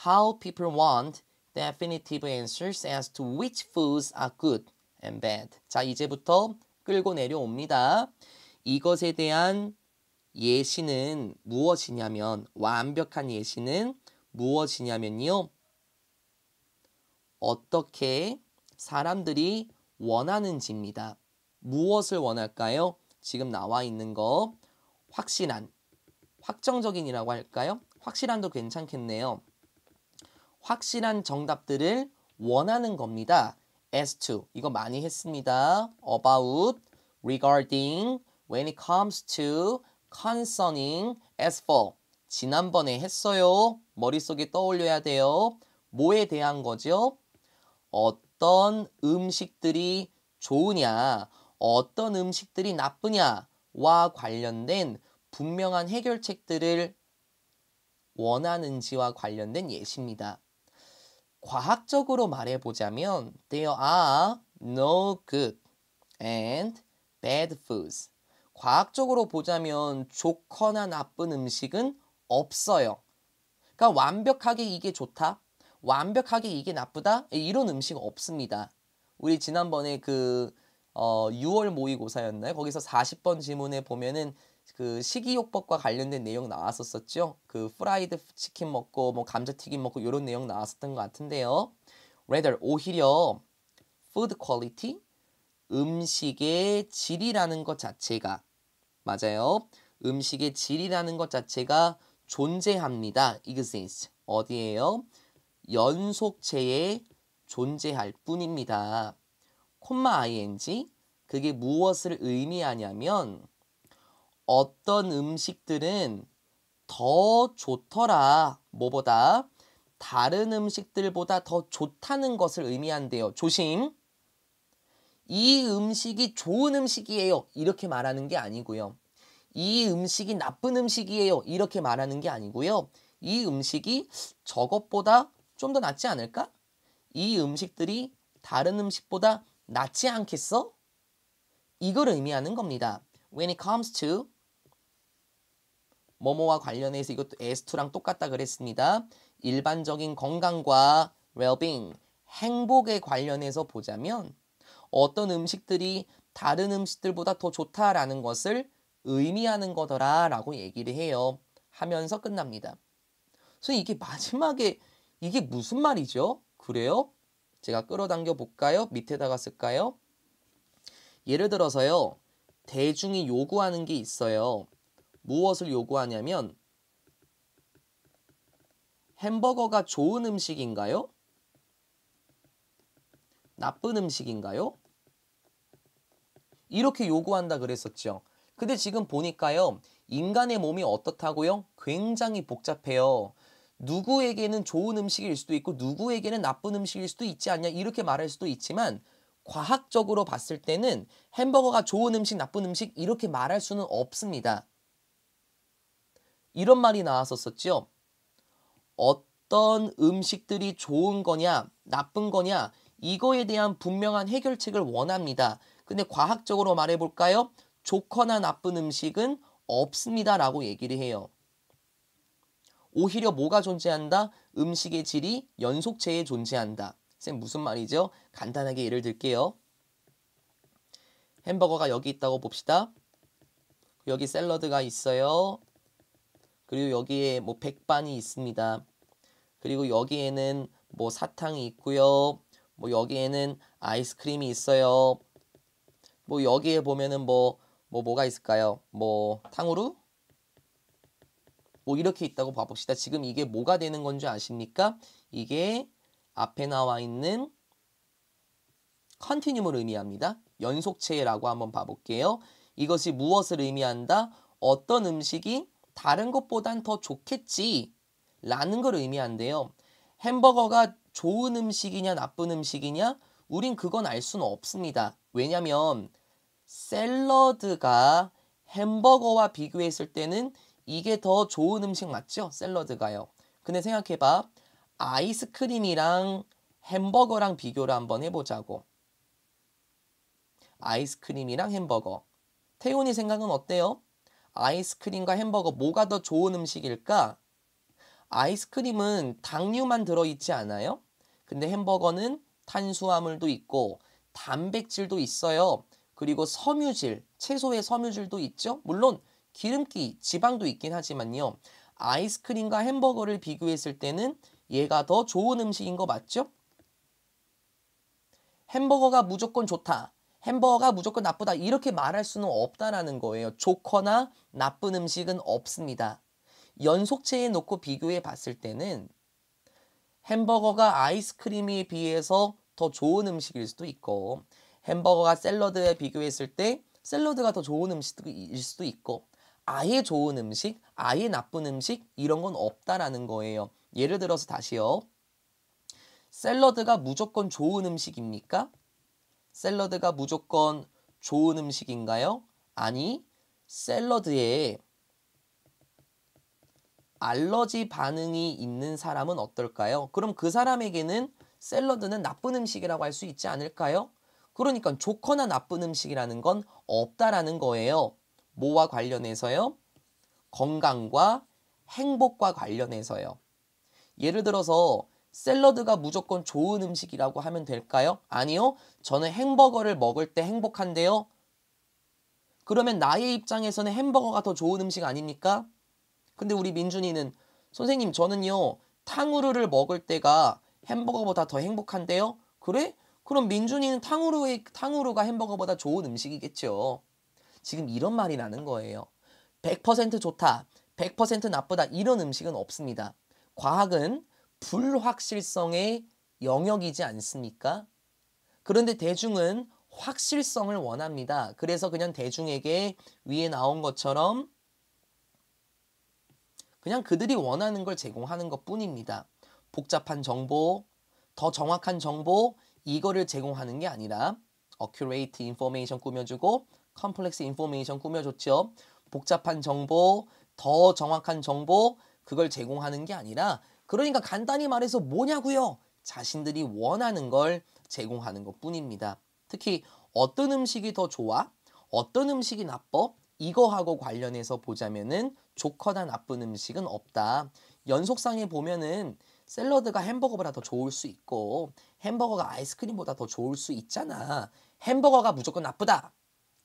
Speaker 1: How people want definitive answers as to which foods are good and bad. 자, 이제부터 끌고 내려옵니다. 이것에 대한 예시는 무엇이냐면 완벽한 예시는 무엇이냐면요. 어떻게 사람들이 원하는지입니다. 무엇을 원할까요? 지금 나와 있는 거 확실한, 확정적인이라고 할까요? 확실한도 괜찮겠네요. 확실한 정답들을 원하는 겁니다. as to 이거 많이 했습니다. about, regarding, when it comes to, concerning, as for 지난번에 했어요. 머릿속에 떠올려야 돼요. 뭐에 대한 거죠? 어떤 음식들이 좋으냐, 어떤 음식들이 나쁘냐와 관련된 분명한 해결책들을 원하는지와 관련된 예시입니다. 과학적으로 말해보자면 there are no good and bad foods. 과학적으로 보자면 좋거나 나쁜 음식은 없어요. 그러니까 완벽하게 이게 좋다, 완벽하게 이게 나쁘다 이런 음식 없습니다. 우리 지난번에 6월 모의고사였나요? 거기서 40번 지문에 보면은 그 식이요법과 관련된 내용 나왔었죠. 그 프라이드 치킨 먹고 뭐 감자튀김 먹고 이런 내용 나왔었던 것 같은데요. rather 오히려 food quality 음식의 질이라는 것 자체가 맞아요. 음식의 질이라는 것 자체가 존재합니다. exist 어디에요? 연속체에 존재할 뿐입니다. 콤마 ing 그게 무엇을 의미하냐면 어떤 음식들은 더 좋더라. 뭐보다? 다른 음식들보다 더 좋다는 것을 의미한대요. 조심. 이 음식이 좋은 음식이에요. 이렇게 말하는 게 아니고요. 이 음식이 나쁜 음식이에요. 이렇게 말하는 게 아니고요. 이 음식이 저것보다 좀 더 낫지 않을까? 이 음식들이 다른 음식보다 낫지 않겠어? 이걸 의미하는 겁니다. When it comes to 뭐뭐와 관련해서 이것도 as2랑 똑같다 그랬습니다. 일반적인 건강과 well-being, 행복에 관련해서 보자면 어떤 음식들이 다른 음식들보다 더 좋다라는 것을 의미하는 거더라라고 얘기를 해요. 하면서 끝납니다. 그래서 이게 마지막에 이게 무슨 말이죠? 그래요? 제가 끌어당겨 볼까요? 밑에다가 쓸까요? 예를 들어서요. 대중이 요구하는 게 있어요. 무엇을 요구하냐면 햄버거가 좋은 음식인가요? 나쁜 음식인가요? 이렇게 요구한다 그랬었죠. 근데 지금 보니까요. 인간의 몸이 어떻다고요? 굉장히 복잡해요. 누구에게는 좋은 음식일 수도 있고 누구에게는 나쁜 음식일 수도 있지 않냐 이렇게 말할 수도 있지만 과학적으로 봤을 때는 햄버거가 좋은 음식, 나쁜 음식 이렇게 말할 수는 없습니다. 이런 말이 나왔었죠. 어떤 음식들이 좋은 거냐, 나쁜 거냐 이거에 대한 분명한 해결책을 원합니다. 근데 과학적으로 말해볼까요? 좋거나 나쁜 음식은 없습니다 라고 얘기를 해요. 오히려 뭐가 존재한다? 음식의 질이 연속체에 존재한다. 쌤 무슨 말이죠? 간단하게 예를 들게요. 햄버거가 여기 있다고 봅시다. 여기 샐러드가 있어요. 그리고 여기에 뭐 백반이 있습니다. 그리고 여기에는 뭐 사탕이 있고요. 뭐 여기에는 아이스크림이 있어요. 뭐 여기에 보면은 뭐가 있을까요? 뭐 탕후루? 뭐 이렇게 있다고 봐봅시다. 지금 이게 뭐가 되는 건지 아십니까? 이게 앞에 나와 있는 컨티뉴움을 의미합니다. 연속체라고 한번 봐볼게요. 이것이 무엇을 의미한다? 어떤 음식이 다른 것보단 더 좋겠지 라는 걸 의미한대요. 햄버거가 좋은 음식이냐 나쁜 음식이냐? 우린 그건 알 수는 없습니다. 왜냐면 샐러드가 햄버거와 비교했을 때는 이게 더 좋은 음식 맞죠? 샐러드가요. 근데 생각해봐. 아이스크림이랑 햄버거랑 비교를 한번 해보자고. 아이스크림이랑 햄버거. 태훈이 생각은 어때요? 아이스크림과 햄버거 뭐가 더 좋은 음식일까? 아이스크림은 당류만 들어있지 않아요? 근데 햄버거는 탄수화물도 있고 단백질도 있어요. 그리고 섬유질, 채소의 섬유질도 있죠. 물론 기름기, 지방도 있긴 하지만요. 아이스크림과 햄버거를 비교했을 때는 얘가 더 좋은 음식인 거 맞죠? 햄버거가 무조건 좋다. 햄버거가 무조건 나쁘다. 이렇게 말할 수는 없다라는 거예요. 좋거나 나쁜 음식은 없습니다. 연속체에 놓고 비교해 봤을 때는 햄버거가 아이스크림에 비해서 더 좋은 음식일 수도 있고 햄버거가 샐러드에 비교했을 때 샐러드가 더 좋은 음식일 수도 있고 아예 좋은 음식, 아예 나쁜 음식 이런 건 없다라는 거예요. 예를 들어서 다시요. 샐러드가 무조건 좋은 음식입니까? 샐러드가 무조건 좋은 음식인가요? 아니, 샐러드에 알러지 반응이 있는 사람은 어떨까요? 그럼 그 사람에게는 샐러드는 나쁜 음식이라고 할 수 있지 않을까요? 그러니까 좋거나 나쁜 음식이라는 건 없다라는 거예요. 뭐와 관련해서요? 건강과 행복과 관련해서요. 예를 들어서 샐러드가 무조건 좋은 음식이라고 하면 될까요? 아니요. 저는 햄버거를 먹을 때 행복한데요. 그러면 나의 입장에서는 햄버거가 더 좋은 음식 아닙니까? 근데 우리 민준이는 선생님 저는요 탕후루를 먹을 때가 햄버거보다 더 행복한데요? 그래? 그럼 민준이는 탕후루가 햄버거보다 좋은 음식이겠죠. 지금 이런 말이 나는 거예요. 100% 좋다, 100% 나쁘다 이런 음식은 없습니다. 과학은 불확실성의 영역이지 않습니까? 그런데 대중은 확실성을 원합니다. 그래서 그냥 대중에게 위에 나온 것처럼 그냥 그들이 원하는 걸 제공하는 것뿐입니다. 복잡한 정보, 더 정확한 정보 이거를 제공하는 게 아니라 accurate information 꾸며주고 complex information 꾸며줬죠. 복잡한 정보, 더 정확한 정보 그걸 제공하는 게 아니라 그러니까 간단히 말해서 뭐냐고요? 자신들이 원하는 걸 제공하는 것뿐입니다. 특히 어떤 음식이 더 좋아? 어떤 음식이 나빠? 이거하고 관련해서 보자면은 좋거나 나쁜 음식은 없다. 연속상에 보면은 샐러드가 햄버거보다 더 좋을 수 있고 햄버거가 아이스크림보다 더 좋을 수 있잖아. 햄버거가 무조건 나쁘다.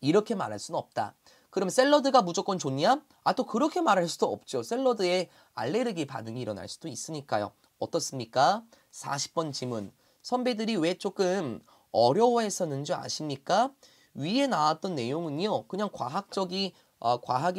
Speaker 1: 이렇게 말할 수는 없다. 그럼 샐러드가 무조건 좋냐? 아, 또 그렇게 말할 수도 없죠. 샐러드에 알레르기 반응이 일어날 수도 있으니까요. 어떻습니까? 40번 지문. 선배들이 왜 조금 어려워했었는 줄 아십니까? 위에 나왔던 내용은요. 그냥 과학이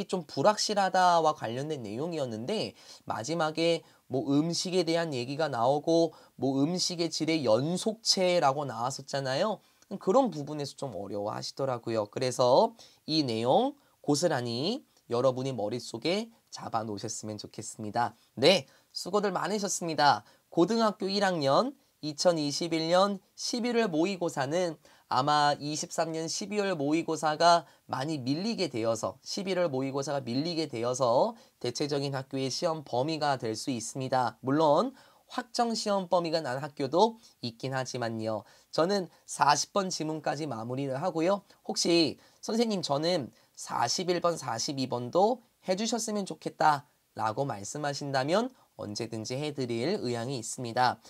Speaker 1: 좀 불확실하다와 관련된 내용이었는데 마지막에 뭐 음식에 대한 얘기가 나오고 뭐 음식의 질의 연속체라고 나왔었잖아요. 그런 부분에서 좀 어려워하시더라고요. 그래서 이 내용 고스란히 여러분이 머릿속에 잡아 놓으셨으면 좋겠습니다. 네, 수고들 많으셨습니다. 고등학교 1학년 2021년 11월 모의고사는 아마 23년 12월 모의고사가 많이 밀리게 되어서 11월 모의고사가 밀리게 되어서 대체적인 학교의 시험 범위가 될 수 있습니다. 물론 확정 시험 범위가 난 학교도 있긴 하지만요. 저는 40번 지문까지 마무리를 하고요. 혹시 선생님 저는 41번, 42번도 해주셨으면 좋겠다 라고 말씀하신다면 언제든지 해드릴 의향이 있습니다.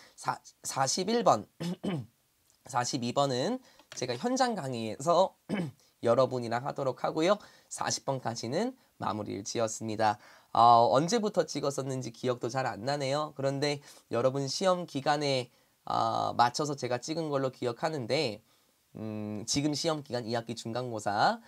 Speaker 1: 41번, 42번은 제가 현장 강의에서 여러분이랑 하도록 하고요. 40번까지는 마무리를 지었습니다. 언제부터 찍었었는지 기억도 잘 안 나네요. 그런데 여러분 시험 기간에 맞춰서 제가 찍은 걸로 기억하는데 지금 시험 기간 2학기 중간고사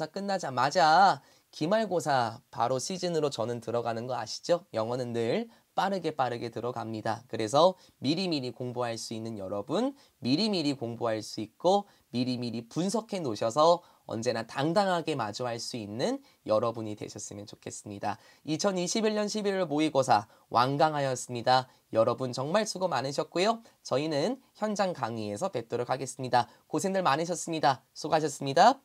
Speaker 1: 끝나자마자 기말고사 바로 시즌으로 저는 들어가는 거 아시죠? 영어는 늘 빠르게 들어갑니다. 그래서 미리미리 공부할 수 있는 여러분, 미리미리 공부할 수 있고 미리미리 분석해 놓으셔서 언제나 당당하게 마주할 수 있는 여러분이 되셨으면 좋겠습니다. 2021년 11월 모의고사 완강하였습니다. 여러분 정말 수고 많으셨고요. 저희는 현장 강의에서 뵙도록 하겠습니다. 고생들 많으셨습니다. 수고하셨습니다.